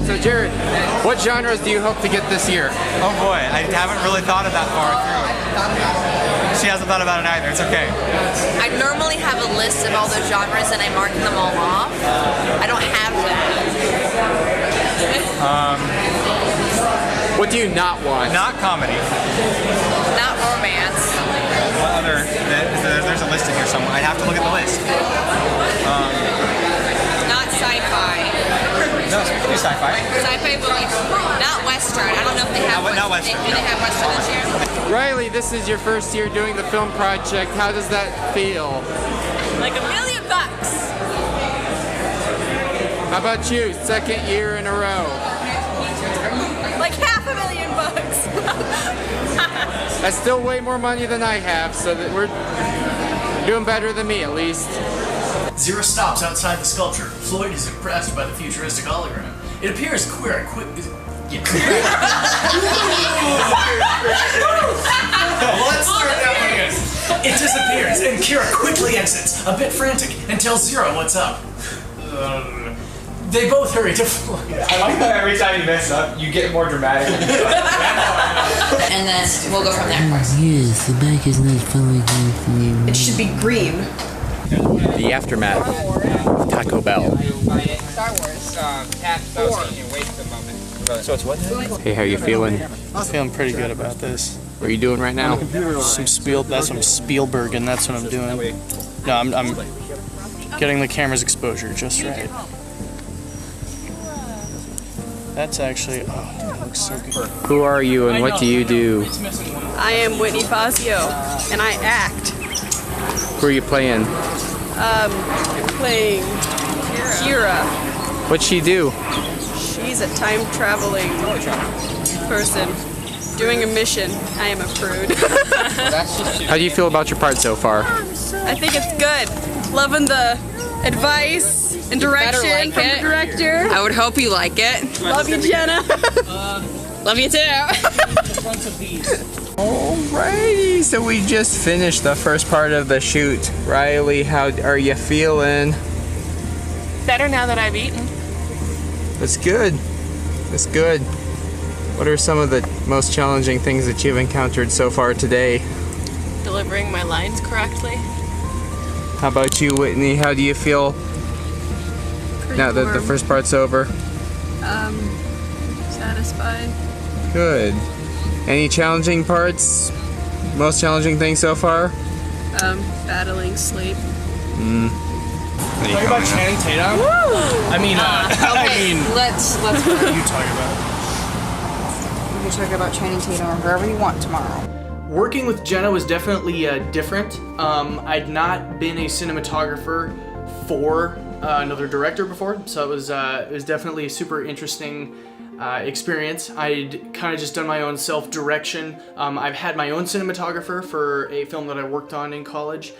So Jared, what genres do you hope to get this year? Oh boy, I haven't really thought of that far through. She hasn't thought about it either, it's okay. I normally have a list of all those genres and I mark them all off. I don't have that. What do you not want? Not comedy. Not romance. What other? There's a list in here somewhere. I'd have to look at the list. Not sci-fi. No, we can do sci-fi. Sci-fi will be not Western. I don't know if they have Not Western. Do they have Western this year? Riley, this is your first year doing the film project. How does that feel? Like $1 million bucks. How about you? Second year in a row. Like $500,000. That's still way more money than I have, so that we're doing better than me at least. Zero stops outside the sculpture. Floyd is impressed by the futuristic hologram. It appears queer and quick. Yeah. Let's start that one again. It disappears, and Kira quickly exits, a bit frantic, and tells Zero what's up. They both hurry to Floyd. I like that every time you mess up, you get more dramatic. And then we'll go from there. Yes, the back is not following me. It should be green. The aftermath of Taco Bell. Star Wars. So it's what? Hey, how you feeling? I'm feeling pretty good about this. What are you doing right now? That's some Spielberg, and that's what I'm doing. No, I'm getting the camera's exposure just right. That's actually, oh, that looks so good. Who are you and what do you do? I am Whitney Fazio, and I act. Who are you playing? Playing Kira. What'd she do? She's a time-traveling person doing a mission. I am a prude. How do you feel about your part so far? I think it's good. Loving the advice and direction from the director. I would hope you like it. Love you, Jenna. Love you too. Alrighty, so we just finished the first part of the shoot. Riley, how are you feeling? Better now that I've eaten. That's good. That's good. What are some of the most challenging things that you've encountered so far today? Delivering my lines correctly. How about you, Whitney? How do you feel now that the first part's over? Satisfied. Good. Any challenging parts? Most challenging thing so far? Battling sleep. Talk about Channing Tatum? I mean, Let's you talk about it. We can talk about Channing Tatum or whoever you want tomorrow. Working with Jenna was definitely different. I'd not been a cinematographer for another director before, so it was definitely a super interesting experience. I'd kind of just done my own self-direction. I've had my own cinematographer for a film that I worked on in college.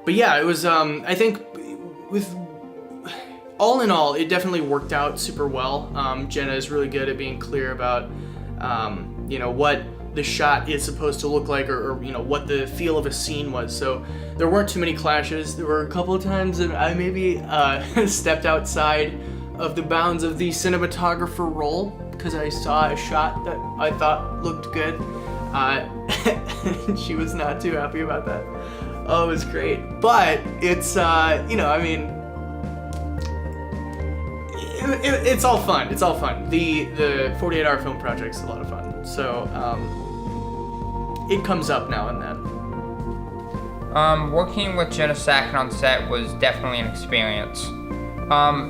But yeah, it was, I think, with all in all, it definitely worked out super well. Jenna is really good at being clear about, what the shot is supposed to look like or what the feel of a scene was. So there weren't too many clashes. There were a couple of times that I maybe stepped outside of the bounds of the cinematographer role because I saw a shot that I thought looked good. She was not too happy about that. Oh, it was great. But it's, it's all fun. It's all fun. The 48-hour film project's a lot of fun. So, it comes up now and then. Working with Jenna Sackett on set was definitely an experience.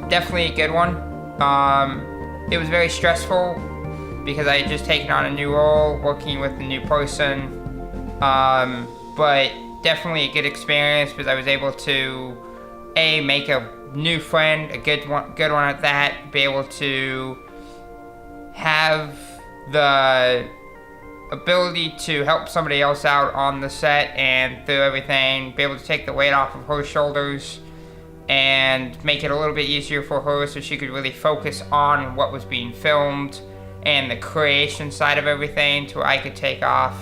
Definitely a good one. It was very stressful because I had just taken on a new role, working with a new person. But definitely a good experience because I was able to, make a new friend, a good one at that, be able to have the ability to help somebody else out on the set and through everything, be able to take the weight off of her shoulders and make it a little bit easier for her so she could really focus on what was being filmed and the creation side of everything to where I could take off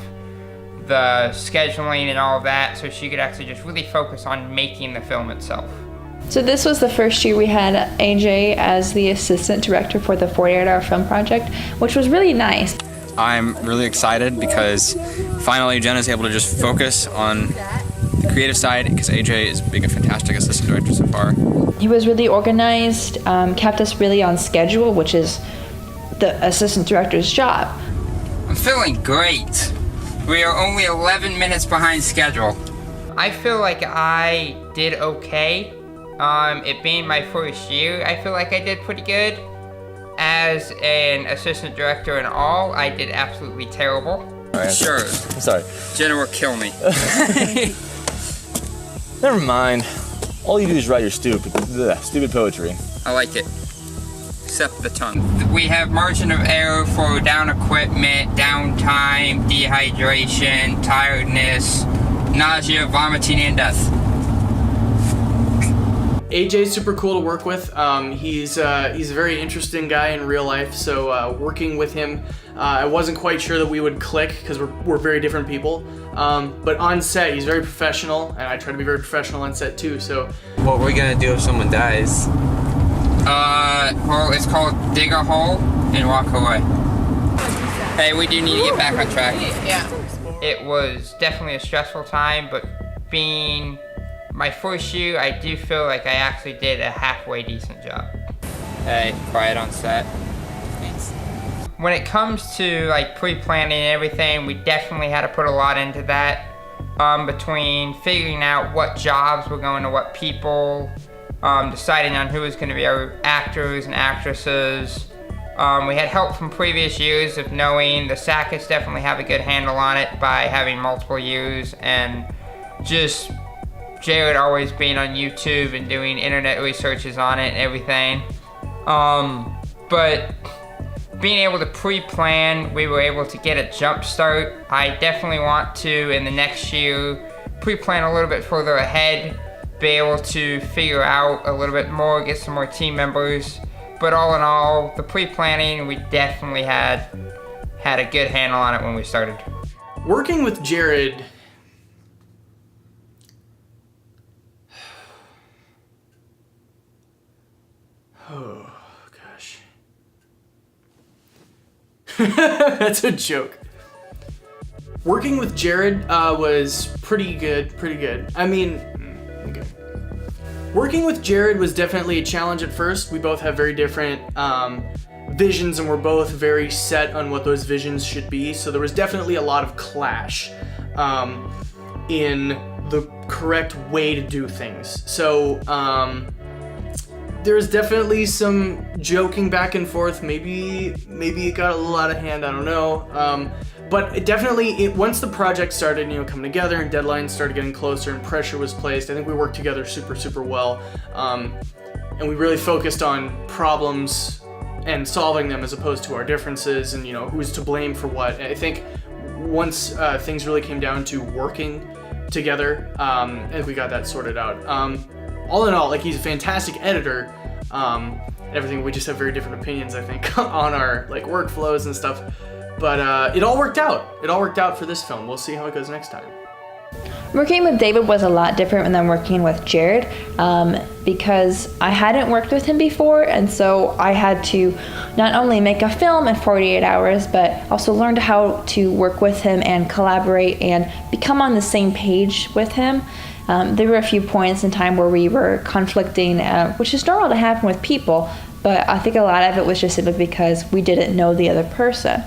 the scheduling and all of that so she could actually just really focus on making the film itself. So this was the first year we had AJ as the assistant director for the 48-hour film project, which was really nice. I'm really excited because finally Jenna's able to just focus on the creative side because AJ is being a fantastic assistant director so far. He was really organized, kept us really on schedule, which is the assistant director's job. I'm feeling great. We are only 11 minutes behind schedule. I feel like I did okay. It being my first year, I feel like I did pretty good. As an assistant director and all, I did absolutely terrible. Right. Sure. I'm sorry. Jenna will kill me. Never mind. All you do is write your stupid poetry. I like it. Except the tongue. We have margin of error for down equipment, downtime, dehydration, tiredness, nausea, vomiting, and death. AJ's super cool to work with. He's a very interesting guy in real life, so working with him, I wasn't quite sure that we would click because we're very different people. But on set, he's very professional, and I try to be very professional on set too. So, what we're gonna do if someone dies? Well, it's called dig a hole and walk away. Hey, we do need to get back on track. Yeah. It was definitely a stressful time, but being my first year, I do feel like I actually did a halfway decent job. Hey, quiet on set. Thanks. When it comes to like pre-planning and everything, we definitely had to put a lot into that. Between figuring out what jobs were going to what people, deciding on who was going to be our actors and actresses. We had help from previous years of knowing the Sacketts definitely have a good handle on it by having multiple years, and just Jared always being on YouTube and doing internet researches on it and everything. But being able to pre-plan, we were able to get a jump start. I definitely want to, in the next year, pre-plan a little bit further ahead, be able to figure out a little bit more, get some more team members. But all in all, the pre-planning, we definitely had a good handle on it when we started. Working with Jared, oh gosh. That's a joke. Working with Jared was pretty good. I mean, okay. Working with Jared was definitely a challenge at first. We both have very different visions, and we're both very set on what those visions should be. So there was definitely a lot of clash in the correct way to do things. So there's definitely some joking back and forth. Maybe it got a little out of hand. I don't know. But it definitely, once the project started, coming together and deadlines started getting closer and pressure was placed, I think we worked together super well. And we really focused on problems and solving them as opposed to our differences and, who's to blame for what. I think once things really came down to working together, I think we got that sorted out. All in all, he's a fantastic editor. Everything, we just have very different opinions, I think, on our workflows and stuff. But it all worked out. It all worked out for this film. We'll see how it goes next time. Working with David was a lot different than working with Jared because I hadn't worked with him before, and so I had to not only make a film in 48 hours, but also learned how to work with him and collaborate and become on the same page with him. There were a few points in time where we were conflicting, which is normal to happen with people, but I think a lot of it was just simply because we didn't know the other person.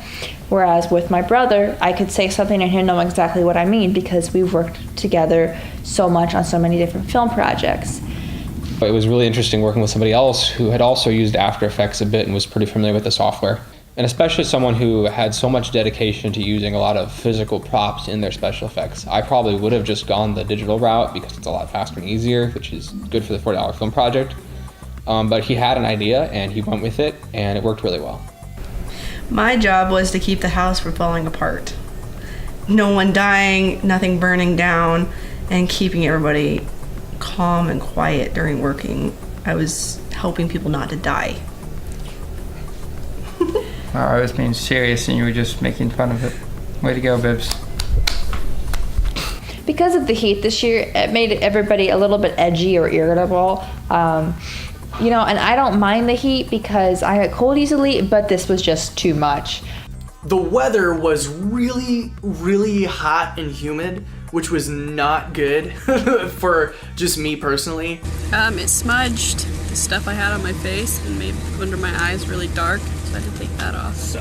Whereas with my brother, I could say something and he'd know exactly what I mean because we've worked together so much on so many different film projects. It was really interesting working with somebody else who had also used After Effects a bit and was pretty familiar with the software. And especially someone who had so much dedication to using a lot of physical props in their special effects. I probably would have just gone the digital route because it's a lot faster and easier, which is good for the $40 film project. But he had an idea and he went with it and it worked really well. My job was to keep the house from falling apart. No one dying, nothing burning down, and keeping everybody calm and quiet during working. I was helping people not to die. I was being serious and you were just making fun of it. Way to go, Bibbs. because of the heat this year, it made everybody a little bit edgy or irritable. You know, and I don't mind the heat because I get cold easily, but this was just too much. The weather was really, really hot and humid, which was not good for just me personally. It smudged the stuff I had on my face and made under my eyes really dark, so I had to take that off. So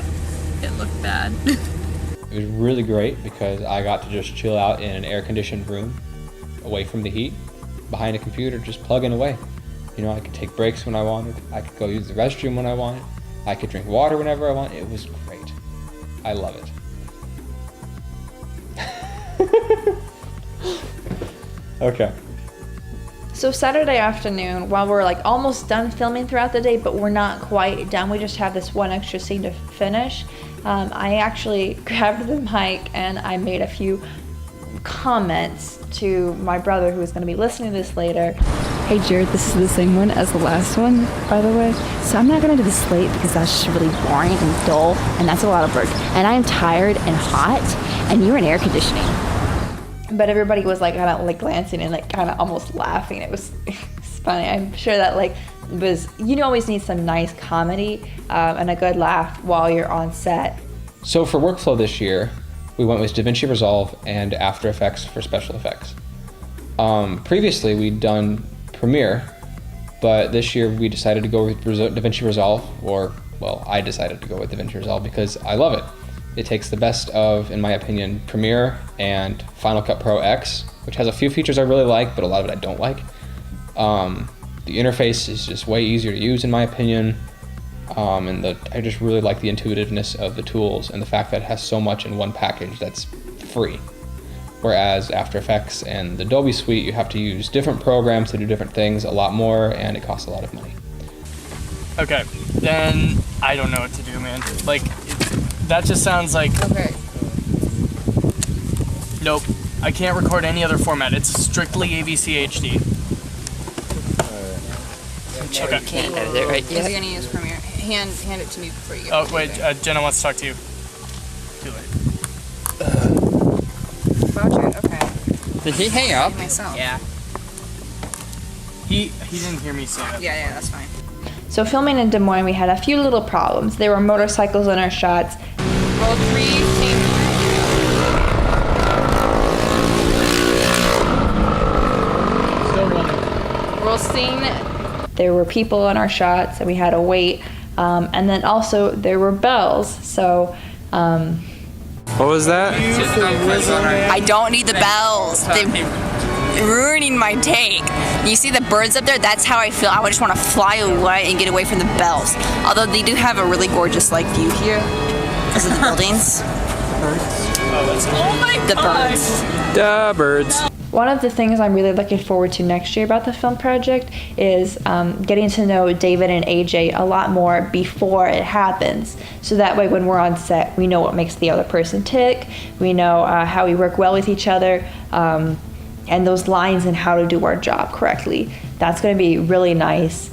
it looked bad. It was really great because I got to just chill out in an air-conditioned room, away from the heat, behind a computer, just plugging away. You know, I could take breaks when I wanted. I could go use the restroom when I wanted. I could drink water whenever I wanted. It was great. I love it. Okay. So Saturday afternoon, while we're like almost done filming throughout the day, but we're not quite done, we just have this one extra scene to finish. I actually grabbed the mic and I made a few comments to my brother who is going to be listening to this later. Hey Jared, this is the same one as the last one, by the way. So I'm not gonna do the slate because that's just really boring and dull, and that's a lot of work. And I'm tired and hot, and you're in air conditioning. But everybody was like kind of like glancing and like kind of almost laughing. It was it's funny. I'm sure that like was, you always need some nice comedy and a good laugh while you're on set. So for workflow this year, we went with DaVinci Resolve and After Effects for special effects. Previously we'd done Premiere, but this year we decided to go with DaVinci Resolve, or well, I decided to go with DaVinci Resolve because I love it. It takes the best of, in my opinion, Premiere and Final Cut Pro X, which has a few features I really like, but a lot of it I don't like. The interface is just way easier to use, in my opinion, and I just really like the intuitiveness of the tools and the fact that it has so much in one package that's free. Whereas After Effects and the Adobe Suite, you have to use different programs to do different things a lot more, and it costs a lot of money. Okay, then I don't know what to do, man. Like, that just sounds like... Okay. Nope, I can't record any other format. It's strictly AVC HD. Okay. Can't edit it right yet. Is he gonna use Premiere? Hand it to me before you get. Oh wait, Jenna wants to talk to you. Too late. Voucher, okay. Did he hang up? Myself. Yeah. He didn't hear me say that. Yeah, that's fine. So filming in Des Moines, we had a few little problems. There were motorcycles in our shots. Roll 3, scene. Still running. Roll scene. There were people in our shots and we had to wait. And then also there were bells. So, what was that? I don't need the bells. They're ruining my take. You see the birds up there? That's how I feel. I just want to fly away and get away from the bells. Although they do have a really gorgeous like view here because of the buildings. Oh my God. The birds. one of the things I'm really looking forward to next year about the film project is getting to know David and AJ a lot more before it happens. So that way when we're on set, we know what makes the other person tick, we know how we work well with each other, and those lines and how to do our job correctly. That's going to be really nice.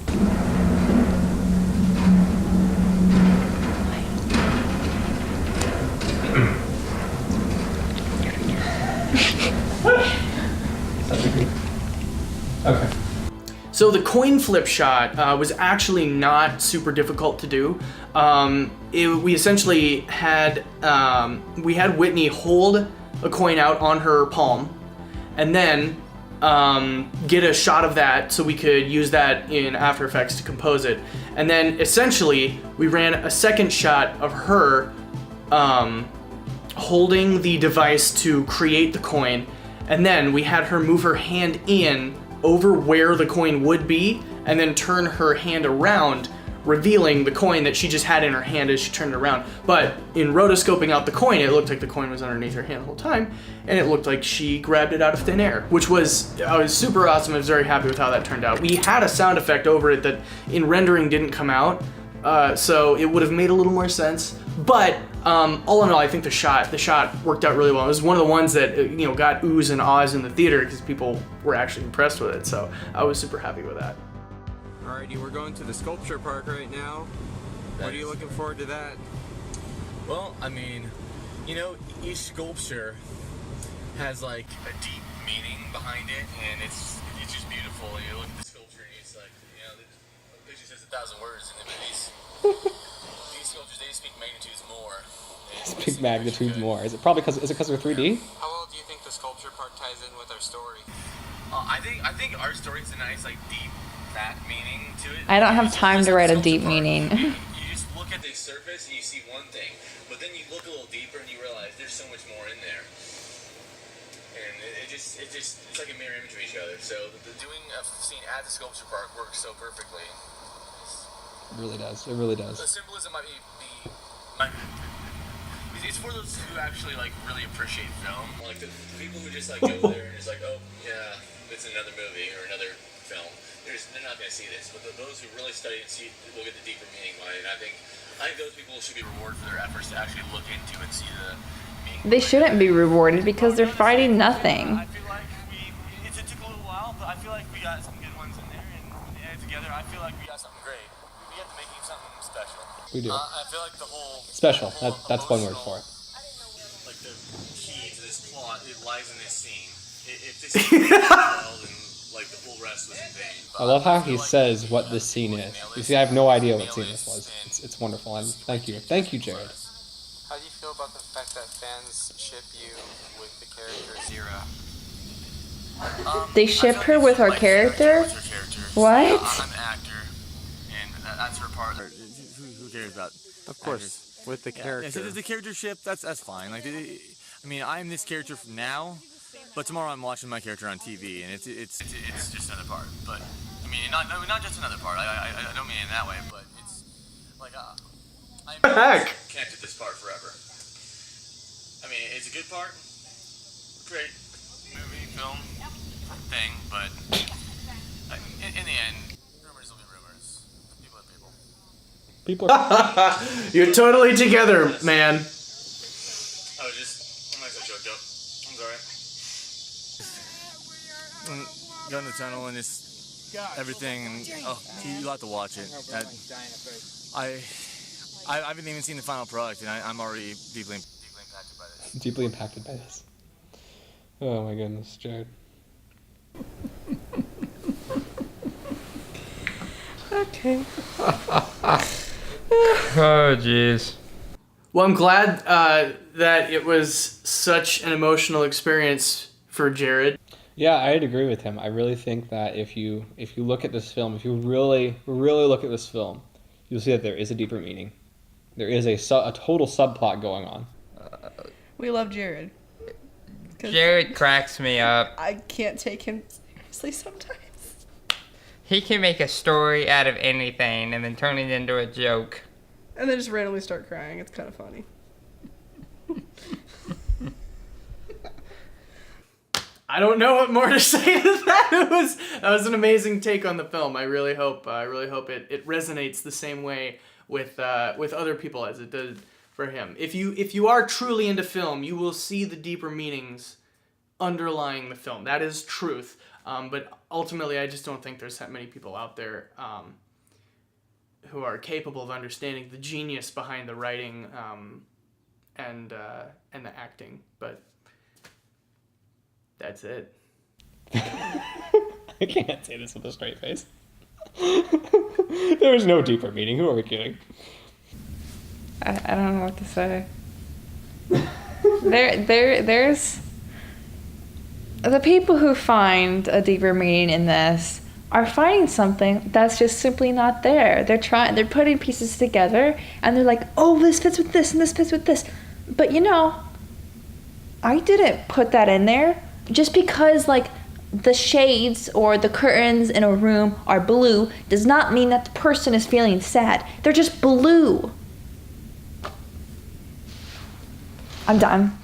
Okay. So the coin flip shot was actually not super difficult to do. We essentially had Whitney hold a coin out on her palm, and then get a shot of that so we could use that in After Effects to compose it. And then essentially we ran a second shot of her holding the device to create the coin, and then we had her move her hand in over where the coin would be and then turn her hand around, revealing the coin that she just had in her hand as she turned it around. But in rotoscoping out the coin, it looked like the coin was underneath her hand the whole time, and it looked like she grabbed it out of thin air, which was super awesome. I was very happy with how that turned out. We had a sound effect over it that in rendering didn't come out, so it would have made a little more sense. But all in all, I think the shot worked out really well. It was one of the ones that got oohs and ahs in the theater because people were actually impressed with it. So I was super happy with that. Alrighty, we're going to the sculpture park right now. What are you looking forward to that? Well, I mean, each sculpture has like a deep meaning behind it, and it's just beautiful. You look at the sculpture, and it's like, the picture says 1,000 words, and these sculptures, they speak magnitudes more. Speak magnitudes more. Is it because they're 3D? How well do you think the sculpture part ties in with our story? I think our story has a nice, like, deep, fat meaning to it. I don't have time to write a deep meaning. You just look at the surface and you see one thing, but then you look a little deeper and you realize there's so much more in there. And it's like a mirror image of each other. So doing a scene at the sculpture park works so perfectly. It really does. It really does. The symbolism might be it's for those who actually like really appreciate film. Like the people who just like go there and it's like, oh yeah, it's another movie or another film. They're not going to see this. But those who really study and see will get the deeper meaning behind it. And I think those people should be rewarded for their efforts to actually look into and see the meaning. They shouldn't be rewarded because they're fighting nothing. I feel like it took a little while, but I feel like we got some good ones in there, and when they added together, I feel like we got something great. We got to make something special. We do. I feel like the whole Special. That's one word for it. Like the key to this plot, it lies in this scene. If this scene goes well, then like the whole rest was in vain. I love how he says what this scene is. You see, I have no idea what scene this was. It's wonderful, and thank you, Jared. How do you feel about the fact that fans ship you with the character Zira? They ship her with our character? What? I'm an actor, and that's her part. Who cares about? Of course, with the character. Yeah, so the character ship, that's fine. Like, I mean, I'm this character now, but tomorrow I'm watching my character on TV, and it's just another part. But I mean, not just another part. I don't mean it in that way, but it's like I'm connected to this part forever. I mean, it's a good part, great movie, film thing, but in the end, rumors will be rumors. People are people. People are. You're totally together, man. I'm not so choked up. I'm sorry. Go in the tunnel and just everything, and you have to watch it. I haven't even seen the final product, and I'm already deeply impacted by this. Deeply impacted by this. Oh my goodness, Jared. Okay. Oh, jeez. Well, I'm glad that it was such an emotional experience for Jared. Yeah, I'd agree with him. I really think that if you look at this film, if you really look at this film, you'll see that there is a deeper meaning. There is a total subplot going on. We love Jared. Jared cracks me up. I can't take him seriously sometimes. He can make a story out of anything and then turn it into a joke. And then just randomly start crying. It's kind of funny. I don't know what more to say to that. That was an amazing take on the film. I really hope it resonates the same way with other people as it did for him. If you are truly into film, you will see the deeper meanings underlying the film. That is truth. But ultimately, I just don't think there's that many people out there who are capable of understanding the genius behind the writing and the acting. But that's it. I can't say this with a straight face. There is no deeper meaning. Who are we kidding? I don't know what to say. There's the people who find a deeper meaning in this are finding something that's just simply not there. They're putting pieces together and they're like, oh, this fits with this and this fits with this. But I didn't put that in there. Just because like the shades or the curtains in a room are blue does not mean that the person is feeling sad. They're just blue. I'm done.